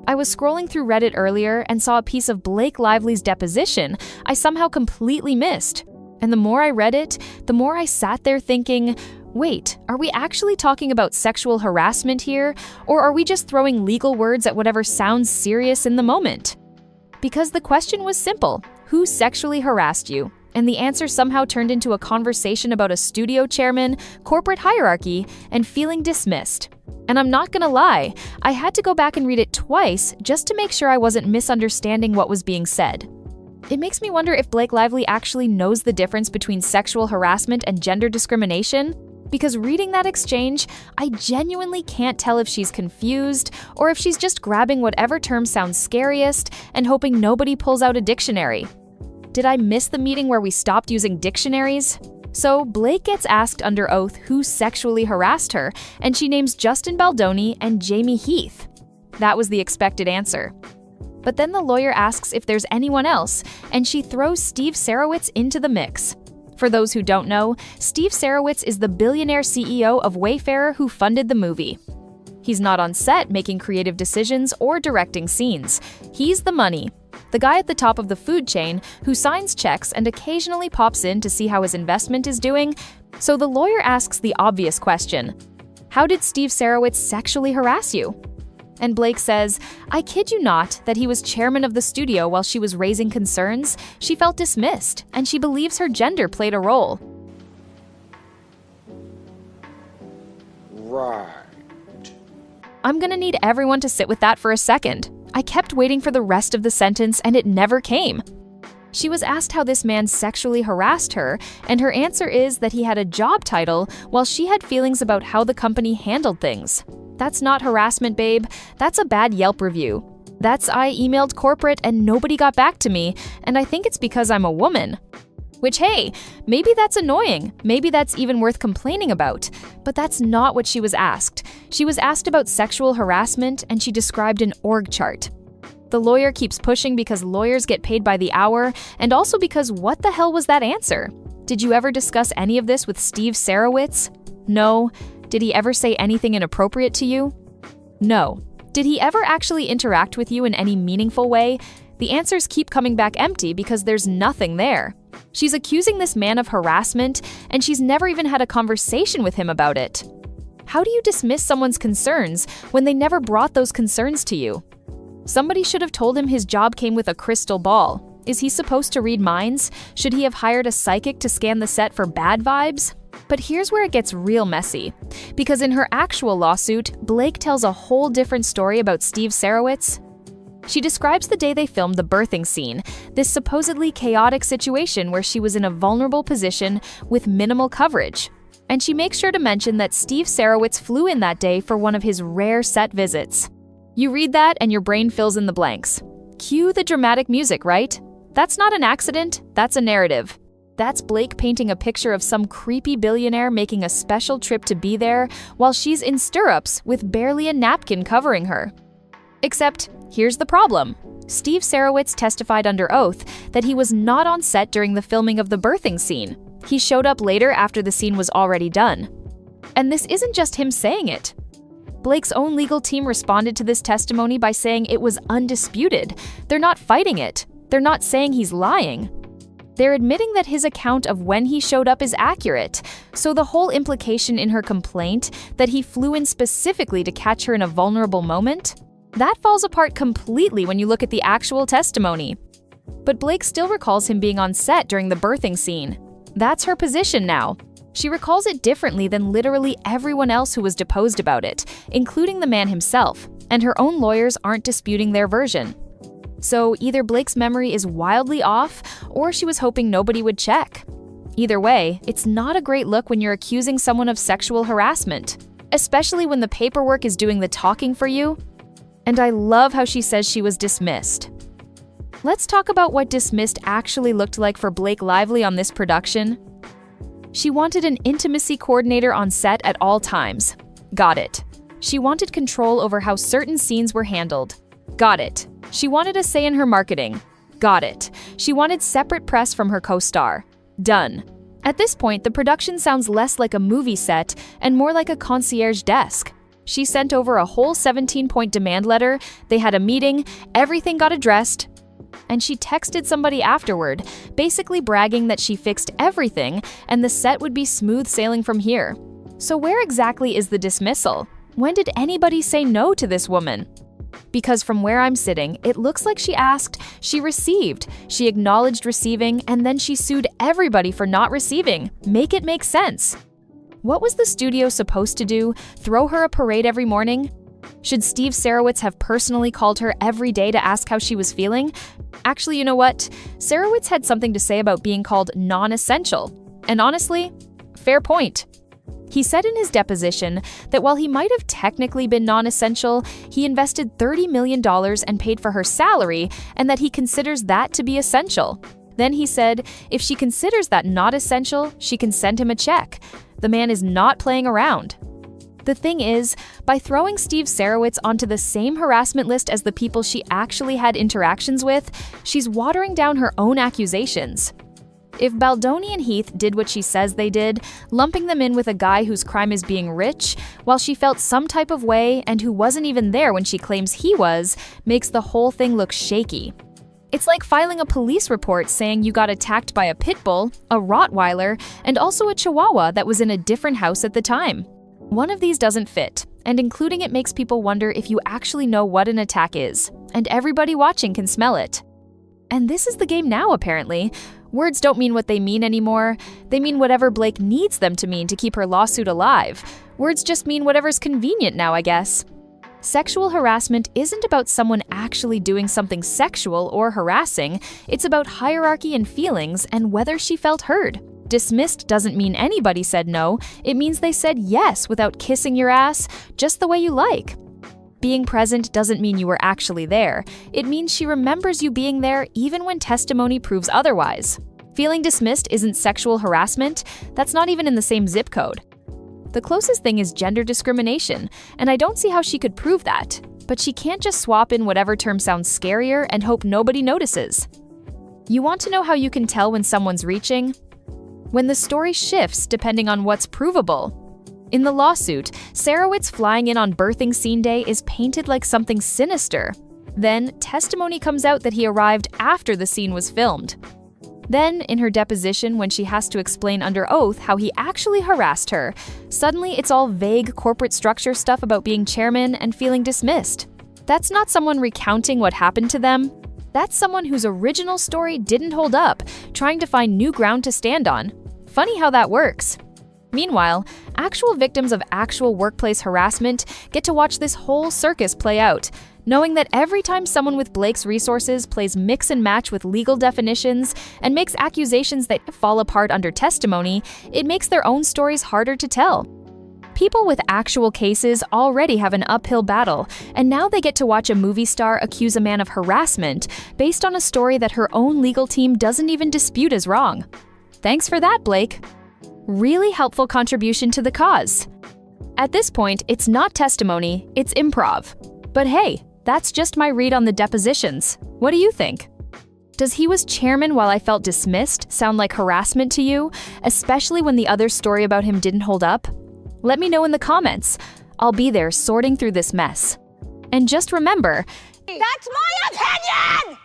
I was scrolling through Reddit earlier and saw a piece of Blake Lively's deposition I somehow completely missed. And the more I read it, the more I sat there thinking, wait, are we actually talking about sexual harassment here, or are we just throwing legal words at whatever sounds serious in the moment? Because the question was simple: who sexually harassed you? And the answer somehow turned into a conversation about a studio chairman, corporate hierarchy, and feeling dismissed. And I'm not gonna lie, I had to go back and read it twice just to make sure I wasn't misunderstanding what was being said. It makes me wonder if Blake Lively actually knows the difference between sexual harassment and gender discrimination, because reading that exchange, I genuinely can't tell if she's confused or if she's just grabbing whatever term sounds scariest and hoping nobody pulls out a dictionary. Did I miss the meeting where we stopped using dictionaries? So Blake gets asked under oath who sexually harassed her, and she names Justin Baldoni and Jamie Heath. That was the expected answer. But then the lawyer asks if there's anyone else, and she throws Steve Sarowitz into the mix. For those who don't know, Steve Sarowitz is the billionaire CEO of Wayfarer who funded the movie. He's not on set making creative decisions or directing scenes. He's the money. The guy at the top of the food chain who signs checks and occasionally pops in to see how his investment is doing. So the lawyer asks the obvious question: how did Steve Sarowitz sexually harass you? And Blake says, I kid you not, that he was chairman of the studio while she was raising concerns. She felt dismissed, and she believes her gender played a role. Right. I'm gonna need everyone to sit with that for a second. I kept waiting for the rest of the sentence, and it never came. She was asked how this man sexually harassed her, and her answer is that he had a job title while she had feelings about how the company handled things. That's not harassment, babe. That's a bad Yelp review. That's I emailed corporate and nobody got back to me, and I think it's because I'm a woman. Which, hey, maybe that's annoying. Maybe that's even worth complaining about. But that's not what she was asked. She was asked about sexual harassment, and she described an org chart. The lawyer keeps pushing because lawyers get paid by the hour, and also because what the hell was that answer? Did you ever discuss any of this with Steve Sarowitz? No. Did he ever say anything inappropriate to you? No. Did he ever actually interact with you in any meaningful way? The answers keep coming back empty because there's nothing there. She's accusing this man of harassment, and she's never even had a conversation with him about it. How do you dismiss someone's concerns when they never brought those concerns to you? Somebody should have told him his job came with a crystal ball. Is he supposed to read minds? Should he have hired a psychic to scan the set for bad vibes? But here's where it gets real messy. Because in her actual lawsuit, Blake tells a whole different story about Steve Sarowitz. She describes the day they filmed the birthing scene, this supposedly chaotic situation where she was in a vulnerable position with minimal coverage. And she makes sure to mention that Steve Sarowitz flew in that day for one of his rare set visits. You read that and your brain fills in the blanks. Cue the dramatic music, right? That's not an accident, that's a narrative. That's Blake painting a picture of some creepy billionaire making a special trip to be there while she's in stirrups with barely a napkin covering her. Except, here's the problem. Steve Sarowitz testified under oath that he was not on set during the filming of the birthing scene. He showed up later after the scene was already done. And this isn't just him saying it. Blake's own legal team responded to this testimony by saying it was undisputed. They're not fighting it. They're not saying he's lying. They're admitting that his account of when he showed up is accurate, so the whole implication in her complaint that he flew in specifically to catch her in a vulnerable moment, that falls apart completely when you look at the actual testimony. But Blake still recalls him being on set during the birthing scene. That's her position now. She recalls it differently than literally everyone else who was deposed about it, including the man himself, and her own lawyers aren't disputing their version. So either Blake's memory is wildly off, or she was hoping nobody would check. Either way, it's not a great look when you're accusing someone of sexual harassment, especially when the paperwork is doing the talking for you. And I love how she says she was dismissed. Let's talk about what dismissed actually looked like for Blake Lively on this production. She wanted an intimacy coordinator on set at all times. Got it. She wanted control over how certain scenes were handled. Got it. She wanted a say in her marketing. Got it. She wanted separate press from her co-star. Done. At this point, the production sounds less like a movie set and more like a concierge desk. She sent over a whole 17-point demand letter, they had a meeting, everything got addressed, and she texted somebody afterward, basically bragging that she fixed everything and the set would be smooth sailing from here. So where exactly is the dismissal? When did anybody say no to this woman? Because from where I'm sitting, it looks like she asked, she received, she acknowledged receiving, and then she sued everybody for not receiving. Make it make sense. What was the studio supposed to do? Throw her a parade every morning? Should Steve Sarowitz have personally called her every day to ask how she was feeling? Actually, you know what? Sarowitz had something to say about being called non-essential. And honestly, fair point. He said in his deposition that while he might have technically been non-essential, he invested $30 million and paid for her salary, and that he considers that to be essential. Then he said if she considers that not essential, she can send him a check. The man is not playing around. The thing is, by throwing Steve Sarowitz onto the same harassment list as the people she actually had interactions with, she's watering down her own accusations. If Baldoni and Heath did what she says they did, lumping them in with a guy whose crime is being rich, while she felt some type of way and who wasn't even there when she claims he was, makes the whole thing look shaky. It's like filing a police report saying you got attacked by a pit bull, a Rottweiler, and also a Chihuahua that was in a different house at the time. One of these doesn't fit, and including it makes people wonder if you actually know what an attack is, and everybody watching can smell it. And this is the game now, apparently. Words don't mean what they mean anymore. They mean whatever Blake needs them to mean to keep her lawsuit alive. Words just mean whatever's convenient now, I guess. Sexual harassment isn't about someone actually doing something sexual or harassing. It's about hierarchy and feelings and whether she felt heard. Dismissed doesn't mean anybody said no. It means they said yes without kissing your ass, just the way you like. Being present doesn't mean you were actually there. It means she remembers you being there even when testimony proves otherwise. Feeling dismissed isn't sexual harassment. That's not even in the same zip code. The closest thing is gender discrimination, and I don't see how she could prove that. But she can't just swap in whatever term sounds scarier and hope nobody notices. You want to know how you can tell when someone's reaching? When the story shifts depending on what's provable. In the lawsuit, Sarowitz flying in on birthing scene day is painted like something sinister. Then, testimony comes out that he arrived after the scene was filmed. Then, in her deposition when she has to explain under oath how he actually harassed her, suddenly it's all vague corporate structure stuff about being chairman and feeling dismissed. That's not someone recounting what happened to them. That's someone whose original story didn't hold up, trying to find new ground to stand on. Funny how that works. Meanwhile, actual victims of actual workplace harassment get to watch this whole circus play out, knowing that every time someone with Blake's resources plays mix and match with legal definitions and makes accusations that fall apart under testimony, it makes their own stories harder to tell. People with actual cases already have an uphill battle, and now they get to watch a movie star accuse a man of harassment based on a story that her own legal team doesn't even dispute as wrong. Thanks for that, Blake. Really helpful contribution to the cause. At this point, it's not testimony, it's improv. But hey, that's just my read on the depositions. What do you think? Does "he was chairman while I felt dismissed" sound like harassment to you, especially when the other story about him didn't hold up? Let me know in the comments. I'll be there sorting through this mess. And just remember, that's my opinion!